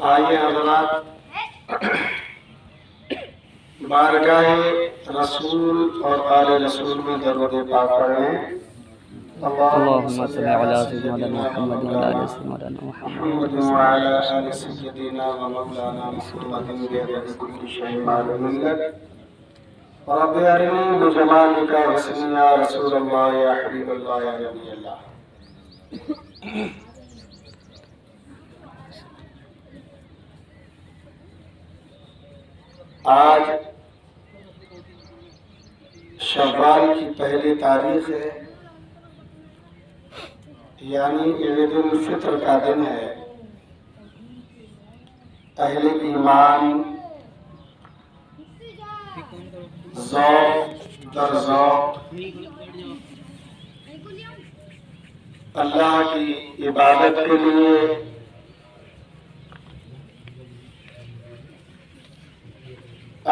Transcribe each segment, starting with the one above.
آئیے حضرات بارگاہ رسول اور آل رسول میں درود پاک پڑھیں۔ اللهم صل على سيدنا محمد وعلى آل سيدنا محمد وعلى آل سيدنا ومولانا محمد بعدد كل شيء معلوم لك رب أرني بجمالك واسمي يا رسول الله يا حبيب الله يا نبي الله۔ آج شوال کی پہلی تاریخ ہے، یعنی عید الفطر کا دن ہے۔ اہل ایمان ذوق در ذوق اللہ کی عبادت کے لیے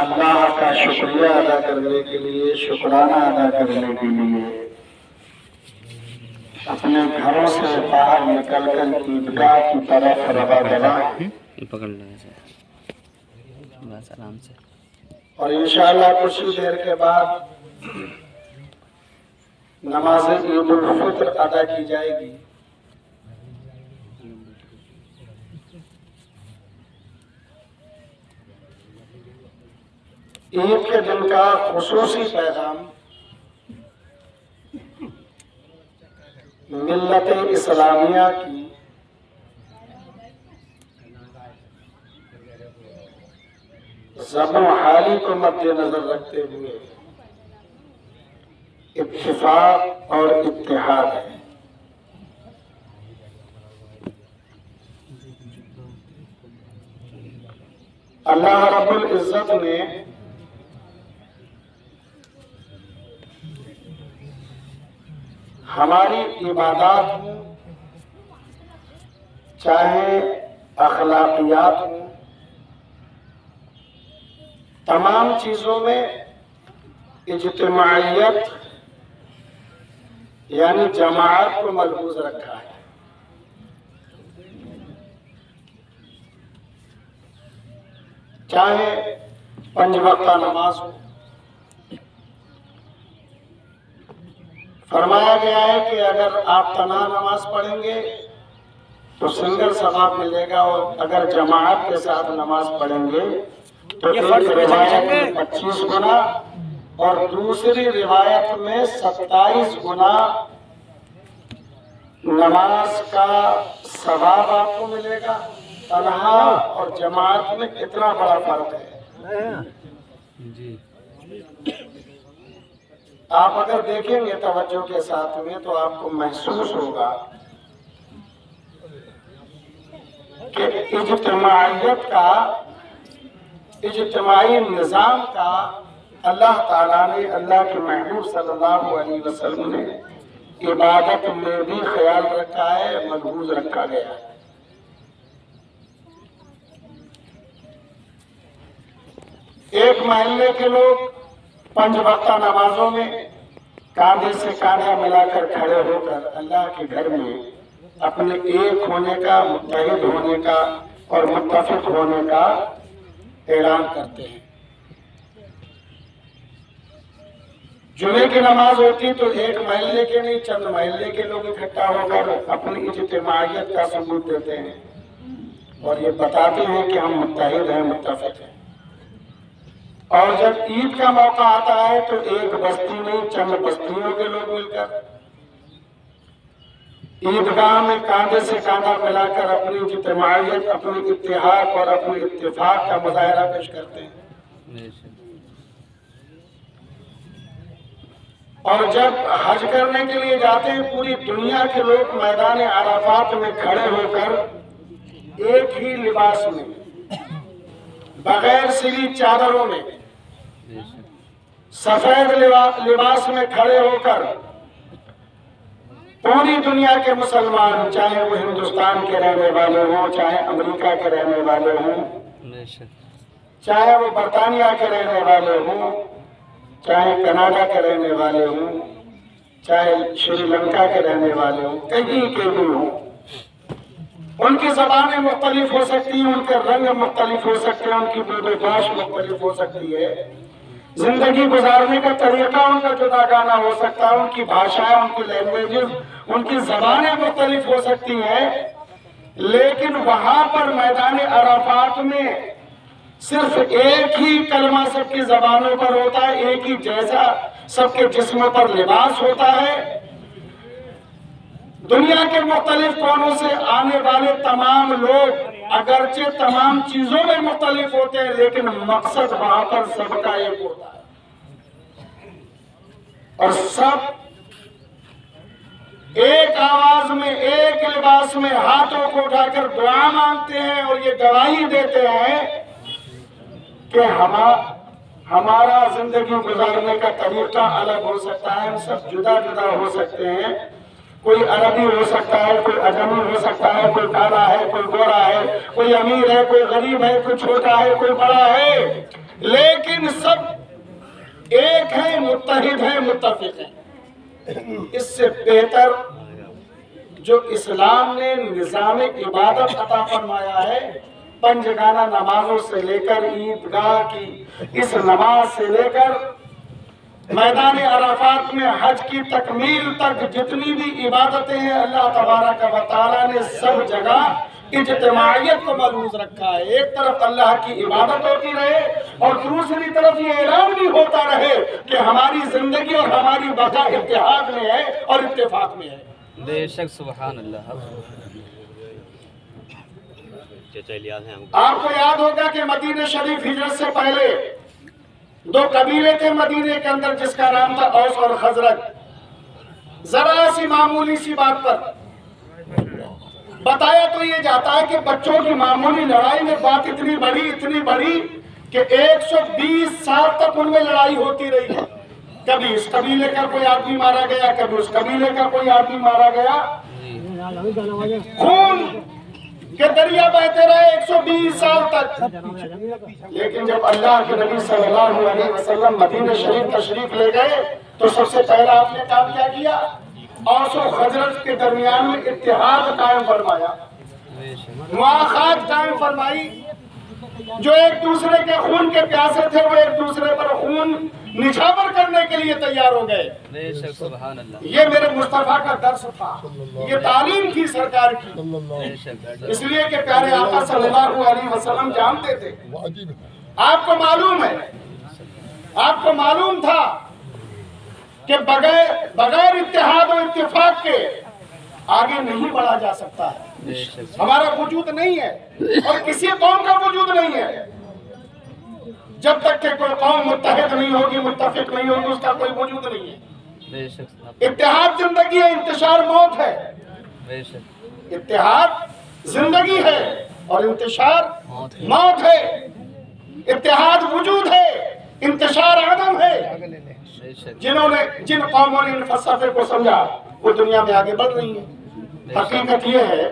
اللہ کا شکریہ ادا کرنے کے لیے، شکرانہ ادا کرنے کے لیے اپنے گھروں سے باہر نکل کر عیدگاہ کی طرف رواں پکڑ لیں بس آرام سے، اور انشاءاللہ کچھ ہی دیر کے بعد نماز عید الفطر ادا کی جائے گی۔ عید کے دن کا خصوصی پیغام ملت اسلامیہ کی ضم و حالی کو مد نظر رکھتے ہوئے اتفاق اور اتحاد ہے۔ اللہ رب العزت نے ہماری عبادات ہوں، چاہے اخلاقیات ہوں، تمام چیزوں میں اجتماعیت یعنی جماعت کو ملحوظ رکھا ہے۔ چاہے 5 وقتہ نماز ہو، فرمایا گیا ہے کہ اگر آپ تنہا نماز پڑھیں گے تو سنگل ثواب ملے گا، اور اگر جماعت کے ساتھ نماز پڑھیں گے تو ایک روایت میں 25 گنا اور دوسری روایت میں 27 گنا نماز کا ثواب آپ کو ملے گا۔ تنہا اور جماعت میں کتنا بڑا فرق ہے۔ آپ اگر دیکھیں گے توجہ کے ساتھ میں تو آپ کو محسوس ہوگا کہ اجتماعیت کا، اجتماعی نظام کا اللہ تعالیٰ نے، اللہ کے محبوب صلی اللہ علیہ وسلم نے عبادت میں بھی خیال رکھا ہے، ملحوظ رکھا گیا ہے۔ ایک محلے کے لوگ 5 وقتہ نمازوں میں کاندھے سے کاندھا ملا کر کھڑے ہو کر اللہ کے گھر میں اپنے ایک ہونے کا، متحد ہونے کا اور متفق ہونے کا اعلان کرتے ہیں۔ جمعے کی نماز ہوتی تو ایک محلے کے نہیں، چند محلے کے لوگ اکٹھا ہو کر اپنی اجتماعیت کا ثبوت دیتے ہیں اور یہ بتاتے ہیں کہ ہم متحد ہیں، متفق ہیں۔ اور جب عید کا موقع آتا ہے تو ایک بستی نہیں، چند بستیوں کے لوگ مل کر عیدگاہ میں کاندھے سے کاندھا ملا کر اپنی اجتماعیت، اپنی اتحاد اور اپنی اتفاق کا مظاہرہ پیش کرتے ہیں۔ اور جب حج کرنے کے لیے جاتے ہیں پوری دنیا کے لوگ میدان عرفات میں کھڑے ہو کر ایک ہی لباس میں، بغیر سلی چادروں میں، سفید لباس میں کھڑے ہو کر پوری دنیا کے مسلمان، چاہے وہ ہندوستان کے رہنے والے ہوں، چاہے امریکہ کے رہنے والے ہوں، چاہے وہ برطانیہ کے رہنے والے ہوں، چاہے کینیڈا کے رہنے والے ہوں، چاہے شری لنکا کے رہنے والے ہوں، کہیں کے بھی ہوں، ان کی زبانیں مختلف ہو سکتی ہیں، ان کے رنگ مختلف ہو سکتے ہیں، ان کی برداشت مختلف ہو سکتی ہے، زندگی گزارنے کا طریقہ ان کا جدا گانا ہو سکتا ہے، ان کی بھاشائیں، ان کی لینگویجز، ان کی زبانیں مختلف ہو سکتی ہیں، لیکن وہاں پر میدان عرفات میں صرف ایک ہی کلمہ سب کی زبانوں پر ہوتا ہے، ایک ہی جیسا سب کے جسموں پر لباس ہوتا ہے۔ دنیا کے مختلف کونوں سے آنے والے تمام لوگ اگرچہ تمام چیزوں میں مختلف ہوتے ہیں، لیکن مقصد وہاں پر سب کا ایک ہوتا ہے، اور سب ایک آواز میں، ایک لباس میں ہاتھوں کو اٹھا کر دعا مانگتے ہیں اور یہ گواہی دیتے ہیں کہ ہمارا زندگی گزارنے کا طریقہ الگ ہو سکتا ہے، ہم سب جدا جدا ہو سکتے ہیں، کوئی عربی ہو سکتا ہے، کوئی اجمی ہو سکتا ہے، کوئی کالا ہے، کوئی گورا ہے، کوئی امیر ہے، کوئی غریب ہے، کوئی چھوٹا ہے، کوئی بڑا ہے، لیکن سب ایک ہیں، متحد ہیں، متفق ہیں۔ اس سے بہتر جو اسلام نے نظام عبادت عطا فرمایا ہے، پنجگانہ نمازوں سے لے کر عیدگاہ کی اس نماز سے لے کر میدان عرفات میں حج کی تکمیل تک جتنی بھی عبادتیں ہیں، اللہ تبارک و تعالیٰ نے سب جگہ اجتماعیت کو ملحوظ رکھا ہے۔ ایک طرف اللہ کی عبادت ہوتی رہے اور دوسری طرف یہ اعلان بھی ہوتا رہے کہ ہماری زندگی اور ہماری بقا اتحاد میں ہے اور اتفاق میں ہے۔ بے شک سبحان اللہ۔ آپ کو یاد ہوگا کہ مدینہ شریف ہجرت سے پہلے دو قبیلے تھے مدینے کے اندر، جس کا نام تھا اوس اور خزرج۔ ذرا سی معمولی سی بات پر بتایا تو یہ جاتا ہے کہ بچوں کی معمولی لڑائی میں بات اتنی بڑی کہ 120 سال تک ان میں لڑائی ہوتی رہی ہے۔ کبھی اس قبیلے کا کوئی آدمی مارا گیا، کبھی اس قبیلے کا کوئی آدمی مارا گیا، خون کہ دریا بہتے رہے 120 سال تک۔ لیکن جب اللہ کے نبی صلی اللہ علیہ وسلم مدینہ شریف تشریف لے گئے تو سب سے پہلا آپ نے کام کیا کیا؟ اوس و خزرج کے درمیان میں اتحاد قائم فرمایا، مواخات قائم فرمائی۔ جو ایک دوسرے کے خون کے پیاسے تھے وہ ایک دوسرے پر خون نچھاور کرنے کے لیے تیار ہو گئے۔ بے شک سبحان اللہ۔ یہ میرے مصطفیٰ کا درس تھا، یہ تعلیم تھی سرکار کی، اس لیے کہ پیارے آقا صلی اللہ علیہ وسلم جانتے تھے۔ آپ کو معلوم ہے، آپ کو معلوم تھا کہ بغیر اتحاد و اتفاق کے آگے نہیں بڑھا جا سکتا ہے۔ ہمارا وجود نہیں ہے اور کسی قوم کا وجود نہیں ہے جب تک کہ کوئی قوم متحد نہیں ہوگی، متفق نہیں ہوگی، اس کا کوئی وجود نہیں ہے۔ اتحاد زندگی ہے، انتشار موت ہے۔ اتحاد زندگی ہے اور انتشار موت ہے۔ اتحاد وجود ہے، انتشار عدم ہے۔ جن قوموں نے ان فلسفے کو سمجھا وہ دنیا میں آگے بڑھ رہی ہیں۔ حقیقت یہ ہے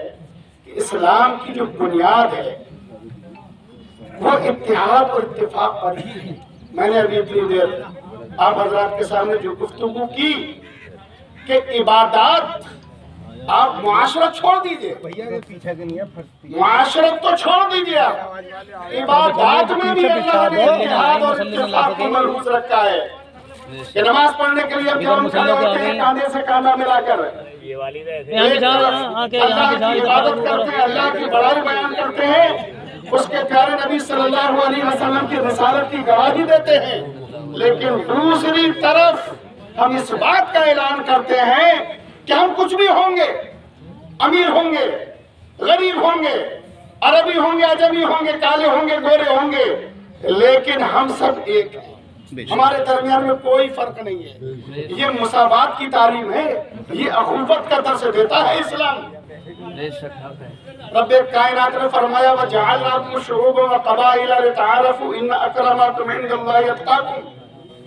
کہ اسلام کی جو بنیاد ہے وہ اتحاد اور اتفاق پر ہی ہے۔ میں نے ابھی اتنی دیر آپ حضرات کے سامنے جو گفتگو کی کہ عبادات، آپ معاشرت چھوڑ دیجئے، معاشرت تو چھوڑ دیجئے، عبادات میں بھی اللہ نے اتحاد اور اتفاق کو ملحوظ رکھا ہے کہ نماز پڑھنے کے لیے اب جب ہم کھڑے ہوتے ہیں کاندھے سے کاندھا ملا کر اللہ کی عبادت کرتے ہیں، اللہ کی بڑائی بیان کرتے ہیں، اس کے پیارے نبی صلی اللہ علیہ وسلم کی رسالت کی گواہی دیتے ہیں، لیکن دوسری طرف ہم اس بات کا اعلان کرتے ہیں کہ ہم کچھ بھی ہوں گے، امیر ہوں گے، غریب ہوں گے، عربی ہوں گے، اجمی ہوں گے، کالے ہوں گے، گورے ہوں گے، لیکن ہم سب ایک ہیں، ہمارے درمیان میں کوئی فرق نہیں ہے۔ یہ مساوات کی تعلیم ہے، یہ اخوت کا درس دیتا ہے اسلام۔ رب کائنات نے فرمایا وَجَعَلْنَاكُمْ شُعُوبًا وَقَبَائِلَ لِتَعَارَفُوا إِنَّ أَكْرَمَكُمْ عِندَ اللَّهِ أَتْقَاكُمْ۔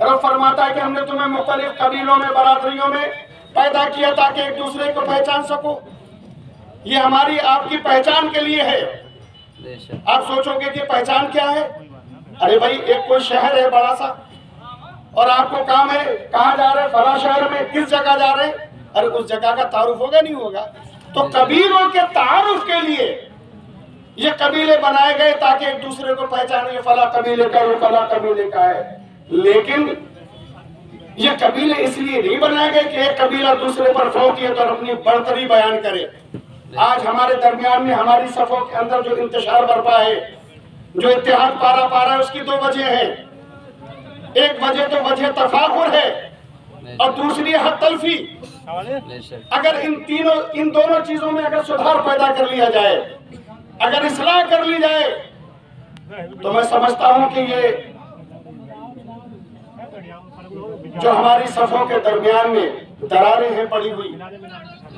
رب فرماتا ہے کہ ہم نے تمہیں مختلف قبیلوں میں، برادریوں میں پیدا کیا تاکہ ایک دوسرے کو پہچان سکو۔ یہ ہماری آپ کی پہچان کے لیے ہے۔ آپ سوچو گے کہ پہچان کیا ہے؟ ارے بھائی ایک کوئی شہر ہے بڑا سا اور آپ کو کام ہے کہاں جا رہے ہیں، فلاں شہر میں، کس جگہ جا رہے ہیں، ارے اس جگہ کا تعارف ہوگا نہیں ہوگا، تو قبیلوں کے تعارف کے لیے یہ قبیلے بنائے گئے تاکہ ایک دوسرے کو پہچانے یہ فلاں قبیلے کا یہ فلاں قبیلے کا ہے. لیکن یہ قبیلے اس لیے نہیں بنائے گئے کہ ایک قبیلہ دوسرے پر فوقیت اور اپنی برتری بیان کرے. آج ہمارے درمیان میں ہماری صفوں کے اندر جو انتشار برپا ہے، جو اتحاد پارا ہے، اس کی دو وجہ ہیں. ایک وجہ تو وجہ تفاخر ہے اور دوسری حق تلفی. اگر ان دونوں چیزوں میں اگر سدھار پیدا کر لیا جائے، اگر اصلاح کر لی جائے، تو میں سمجھتا ہوں کہ یہ جو ہماری صفوں کے درمیان میں دراریں ہیں پڑی ہوئی،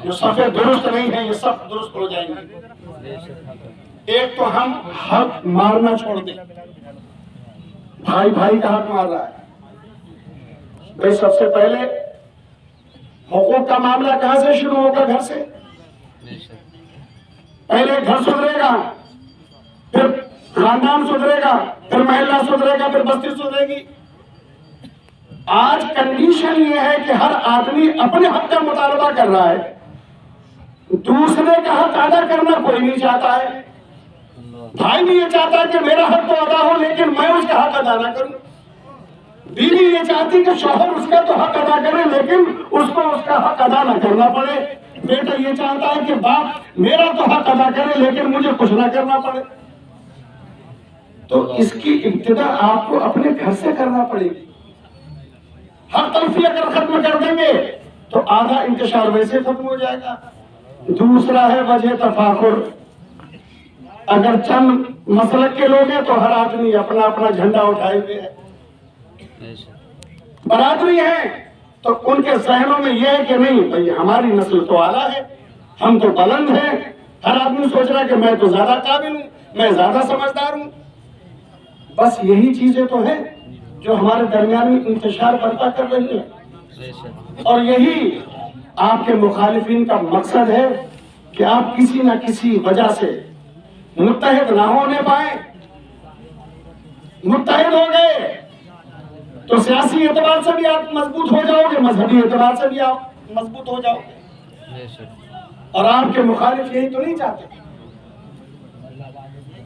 جو صفیں درست نہیں ہیں، یہ سب درست ہو جائیں گے. ایک تو ہم حق مارنا چھوڑ دیں. بھائی بھائی کا حق مار رہا ہے. بھائی سب سے پہلے حقوق کا معاملہ کہاں سے شروع ہوگا؟ گھر سے. پہلے گھر سدھرے گا، پھر خاندان سدھرے گا، پھر محلہ سدھرے گا، پھر بستی سدھرے گی. آج کنڈیشن یہ ہے کہ ہر آدمی اپنے حق کا مطالبہ کر رہا ہے، دوسرے کا حق ادا کرنا کوئی نہیں چاہتا ہے. بھائی بھی یہ چاہتا ہے کہ میرا حق تو ادا ہو لیکن میں اس کا حق ادا نہ کروں. بیوی یہ چاہتی کہ شوہر اس کا تو حق ادا کرے لیکن اس کو اس کا حق ادا نہ کرنا پڑے. بیٹا یہ چاہتا ہے کہ باپ میرا تو حق ادا کرے لیکن مجھے کچھ نہ کرنا پڑے. تو اس کی ابتدا آپ کو اپنے گھر سے کرنا پڑے گی. حق تلفی اگر ختم کر دیں گے تو آدھا انتشار ویسے ختم ہو جائے گا. دوسرا ہے وجہ تفاخر. اگر چند مسلک کے لوگ ہیں تو ہر آدمی اپنا اپنا جھنڈا اٹھائے ہوئے ہے. برادری ہے تو ان کے ذہنوں میں یہ ہے کہ نہیں بھئی ہماری نسل تو اعلیٰ ہے، ہم تو بلند ہیں. ہر آدمی سوچ رہا ہے کہ میں تو زیادہ قابل ہوں، میں زیادہ سمجھدار ہوں. بس یہی چیزیں تو ہیں جو ہمارے درمیان میں انتشار برپا کر رہی ہیں. اور یہی آپ کے مخالفین کا مقصد ہے کہ آپ کسی نہ کسی وجہ سے متحد نہ ہونے پائیں. متحد ہو گئے تو سیاسی اعتبار سے بھی آپ مضبوط ہو جاؤ گے، مذہبی اعتبار سے بھی آپ مضبوط ہو جاؤ گے. اور آپ کے مخالف یہی تو نہیں چاہتے.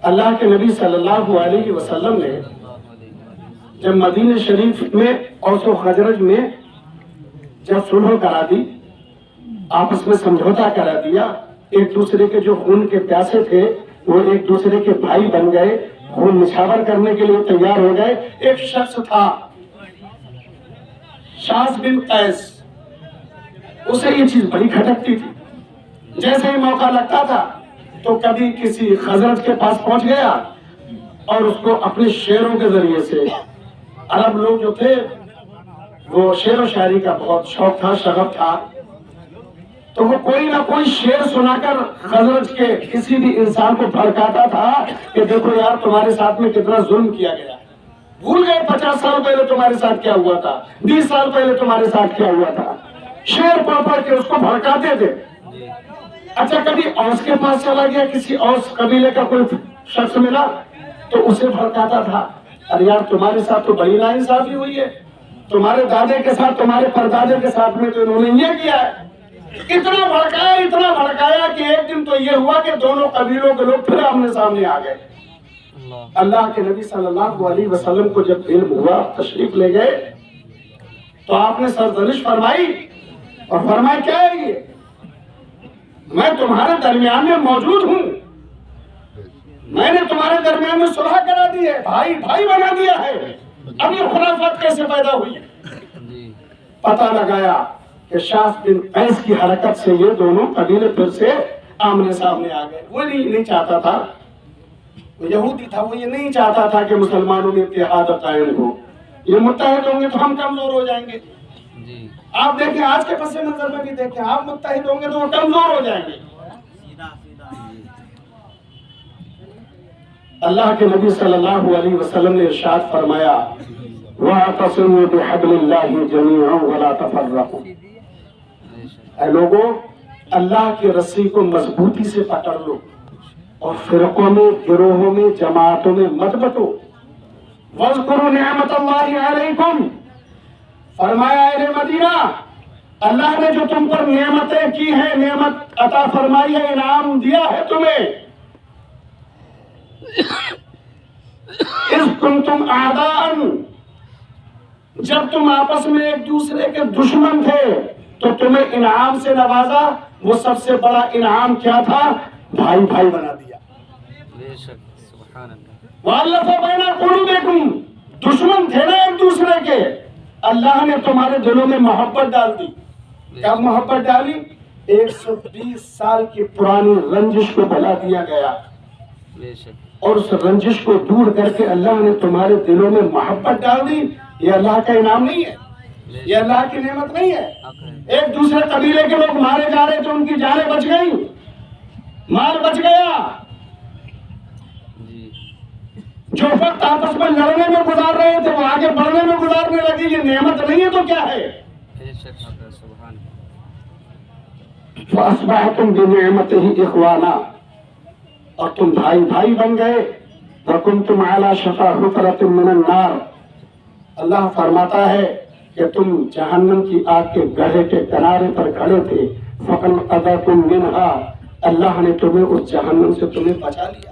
اللہ کے نبی صلی اللہ علیہ وسلم نے جب مدینہ شریف میں اوس و خزرج میں جب صلح کرا دی، آپس میں سمجھوتا کرا دیا، ایک دوسرے کے جو خون کے پیاسے تھے وہ ایک دوسرے کے بھائی بن گئے، خون نچھاور کرنے کے لیے تیار ہو گئے. ایک شخص تھا شاذ بن قیس، اسے یہ چیز بڑی کھٹکتی تھی. جیسے ہی موقع لگتا تھا تو کبھی کسی خزرج کے پاس پہنچ گیا اور اس کو اپنے شعروں کے ذریعے سے، عرب لوگ جو تھے وہ شعر و شاعری کا بہت شوق تھا، شغف تھا، تو وہ کوئی نہ کوئی شعر سنا کر خزرج کے کسی بھی انسان کو بھڑکاتا تھا کہ دیکھو یار تمہارے ساتھ میں کتنا ظلم کیا گیا ہے. بھول گئے 50 سال پہلے تمہارے ساتھ کیا ہوا تھا، 20 سال پہلے تمہارے ساتھ کیا ہوا تھا. شعر پڑھ پڑھ کے اس کو بھڑکاتے تھے. اچھا کبھی اوس کے پاس چلا گیا، کسی اوس قبیلے کا کوئی شخص ملا تو اسے بھڑکاتا تھا، ارے یار تمہارے ساتھ تو بڑی ناانصافی ہوئی ہے، تمہارے دادے کے ساتھ، تمہارے پردادے کے ساتھ میں تو انہوں نے یہ کیا ہے. اتنا بھڑکایا کہ ایک دن تو یہ ہوا کہ دونوں قبیلوں کے لوگ پھر آمنے سامنے آ گئے. اللہ کے نبی صلی اللہ علیہ وسلم کو جب علم ہوا، تشریف لے گئے تو آپ نے سرزنش فرمائی اور فرمایا کیا ہے یہ، میں تمہارے درمیان میں موجود ہوں، میں نے تمہارے درمیان میں صلح کرا دی ہے، بھائی بھائی بنا دیا ہے، اب یہ خلافت کیسے پیدا ہوئی ہے. پتہ لگایا کہ شاذ بن قیس کی حرکت سے یہ دونوں قبیلے پھر سے آمنے سامنے آ گئے. وہ نہیں چاہتا تھا، وہ یہودی تھا، وہ یہ نہیں چاہتا تھا کہ مسلمانوں میں اتحاد قائم ہو. یہ متحد ہوں گے تو ہم کمزور ہو جائیں گے. آپ دیکھیں آج کے پس منظر میں بھی دیکھیں، آپ متحد ہوں گے تو وہ کمزور ہو جائیں گے. اللہ کے نبی صلی اللہ علیہ وسلم نے ارشاد فرمایا وَاعْتَصِمُوا بِحَبْلِ اللَّهِ جَمِيعًا وَلَا تَفَرَّقُوا. اے لوگوں، اللہ کی رسی کو مضبوطی سے پکڑ لو اور فرقوں میں، گروہوں میں، جماعتوں میں مت بٹو. وَاذْكُرُوا نِعْمَتَ اللَّهِ عَلَيْكُمْ. فرمایا اہل مدینہ اللہ نے جو تم پر نعمتیں کی ہیں، نعمت عطا فرمائی ہے، انعام دیا ہے تمہیں، اذ کنتم اعداء، جب تم آپس میں ایک دوسرے کے دشمن تھے تو تمہیں انعام سے نوازا۔ وہ سب سے بڑا انعام کیا تھا؟ بھائی بھائی بنا دیا۔ بے شک، سبحان اللہ۔ وَأَلَّفَ بَيْنَ قُلُوبِكُمْ، دشمن تھے نا ایک دوسرے کے، اللہ نے تمہارے دلوں میں محبت ڈال دی۔ کب محبت ڈالی؟ 120 سال کی پرانی رنجش کو بھلا دیا گیا، بے شک، اور اس رنجش کو دور کر کے اللہ نے تمہارے دلوں میں محبت ڈال دی۔ یہ اللہ کا انعام نہیں ہے، یہ اللہ کی نعمت نہیں ہے۔ ایک دوسرے قبیلے کے لوگ مارے جا رہے تھے، ان کی جانیں بچ گئیں، مال بچ گیا۔ جی، جو وقت آپس میں لڑنے میں گزار رہے تھے وہ آگے بڑھنے میں گزارنے لگے۔ یہ نعمت نہیں ہے تو کیا ہے؟ بے شک، سبحان اللہ۔ فَأَصْبَحْتُمْ بِنِعْمَتِهِ إِخْوَانًا، اور تم بھائی بھائی بن گئے۔ وَكُنْتُمْ عَلَى شَفَا حُفْرَةٍ مِّنَ النَّارِ، اللہ فرماتا ہے کہ تم جہنم کی آگ کے گڑھے کے کنارے پر کھڑے تھے۔ فَأَنْقَذَكُم مِّنْهَا، اللہ نے تمہیں اس جہنم سے تمہیں بچا لیا،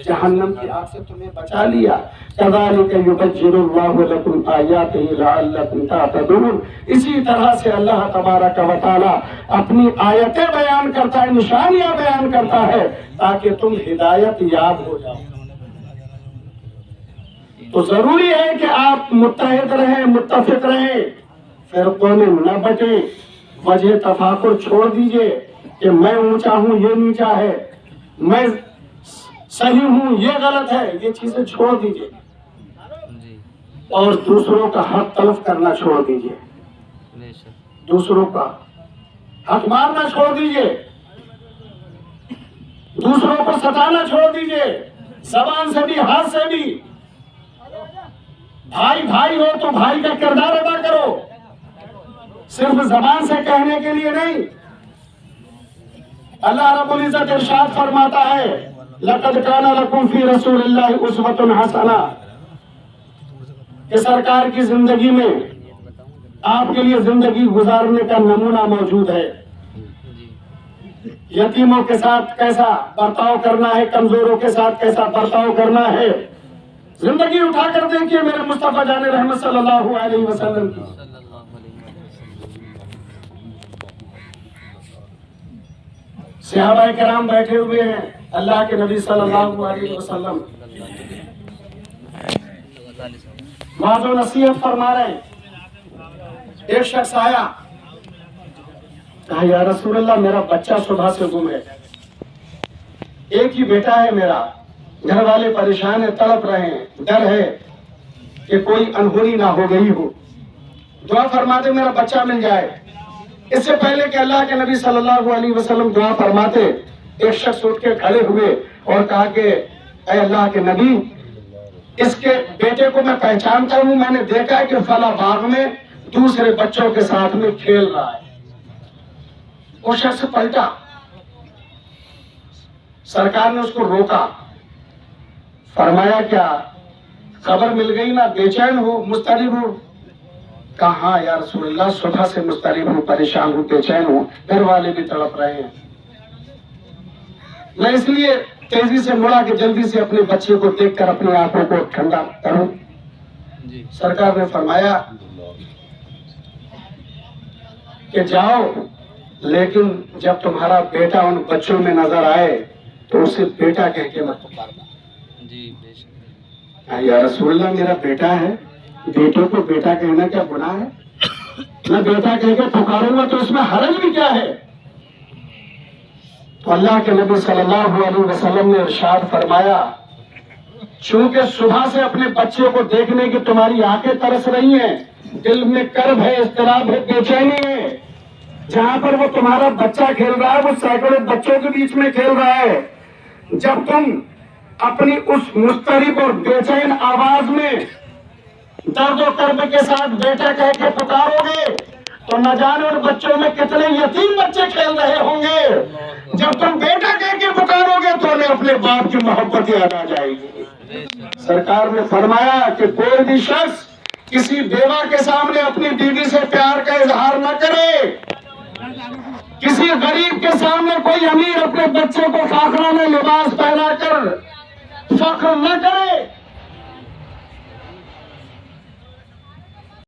جہنم کی آگ سے تمہیں بچا لیا۔ كَذَلِكَ يُبَيِّنُ اللَّهُ لَكُمْ آيَاتِهِ لَعَلَّكُمْ تَهْتَدُونَ، اسی طرح سے اللہ تبارک و تعالی اپنی آیتیں بیان کرتا ہے، نشانیاں بیان کرتا ہے تاکہ تم ہدایت یاب ہو جاؤ۔ تو ضروری ہے کہ آپ متحد رہیں، متفق رہیں، فرقوں میں نہ بٹیں۔ وجہ تفاخر چھوڑ دیجئے کہ میں اونچا ہوں یہ نیچا ہے، میں صحیح ہوں یہ غلط ہے، یہ چیزیں چھوڑ دیجئے، جی، اور دوسروں کا حق تلف کرنا چھوڑ دیجئے، بے شک، دوسروں کا حق مارنا چھوڑ دیجئے، دوسروں کو ستانا چھوڑ دیجئے، زبان سے بھی ہاتھ سے بھی۔ بھائی بھائی ہو تو بھائی کا کردار ادا کرو، صرف زبان سے کہنے کے لیے نہیں۔ اللہ رب العزت ارشاد فرماتا ہے لَقَدْ كَانَ لَكُمْ فِي رَسُولِ اللَّهِ أُسْوَةٌ حَسَنَةٌ، کہ سرکار کی زندگی میں آپ کے لیے زندگی گزارنے کا نمونہ موجود ہے۔ یتیموں کے ساتھ کیسا برتاؤ کرنا ہے، کمزوروں کے ساتھ کیسا برتاؤ کرنا ہے، زندگی اٹھا کر دیکھیے میرے مصطفیٰ جان رحمت صلی اللہ علیہ وسلم کی۔ صحابہ کرام بیٹھے ہوئے ہیں، اللہ کے نبی صلی اللہ علیہ وسلم واعظ و نصیحت فرما رہے ہیں۔ ایک شخص آیا، کہا یا رسول اللہ میرا بچہ صبح سے گم ہے، ایک ہی بیٹا ہے میرا، گھر والے پریشان ہیں، تڑپ رہے ہیں، ڈر ہے کہ کوئی انہونی نہ ہو گئی ہو، دعا فرما دے میرا بچہ مل جائے۔ اس سے پہلے کہ اللہ کے نبی صلی اللہ علیہ وسلم دعا فرماتے، ایک شخص اٹھ کے کھڑے ہوئے اور کہا کہ اے اللہ کے نبی، اس کے بیٹے کو میں پہچانتا ہوں، میں نے دیکھا ہے کہ فلاں باغ میں دوسرے بچوں کے ساتھ میں کھیل رہا ہے۔ وہ شخص پلٹا، سرکار نے اس کو روکا، فرمایا کیا خبر مل گئی نا، بے چین ہو، مضطرب ہو؟ کہا ہاں یا رسول اللہ، صبح سے مضطرب ہوں، پریشان ہوں، بے چین ہوں، گھر والے بھی تڑپ رہے ہیں۔ میں اس لیے تیزی سے مڑا کہ جلدی سے اپنے بچے کو دیکھ کر اپنی آنکھوں کو ٹھنڈا کروں۔ سرکار نے فرمایا کہ جاؤ، لیکن جب تمہارا بیٹا ان بچوں میں نظر آئے تو اسے بیٹا کہہ کے مت پکارنا۔ یا رسول اللہ میرا بیٹا ہے، بیٹے کو بیٹا کہنا کیا گناہ ہے؟ میں بیٹا کہہ کے پکاروں گا تو اس میں حرج بھی کیا ہے؟ تو اللہ کے نبی صلی اللہ علیہ وسلم نے ارشاد فرمایا، چونکہ صبح سے اپنے بچے کو دیکھنے کی تمہاری آنکھیں ترس رہی ہیں، دل میں کرب ہے، اضطراب ہے، بے چینی ہے، جہاں پر وہ تمہارا بچہ کھیل رہا ہے وہ سینکڑوں بچوں کے بیچ میں کھیل رہا ہے، جب تم اپنی اس مضطرب اور بے چین آواز میں درد و کرب کے ساتھ بیٹا کہہ کے پکارو گے تو نہ جانے ان بچوں میں کتنے یتیم بچے کھیل رہے ہوں گے۔ جب تم بیٹا کہہ کے پکارو گے تو انہیں اپنے باپ کی محبت یاد آ جائے گی۔ سرکار نے فرمایا کہ کوئی بھی شخص کسی بیوہ کے سامنے اپنی بیوی سے پیار کا اظہار نہ کرے، کسی غریب کے سامنے کوئی امیر اپنے بچے کو فاخرانہ لباس پہنا کر فخر نہ کرے،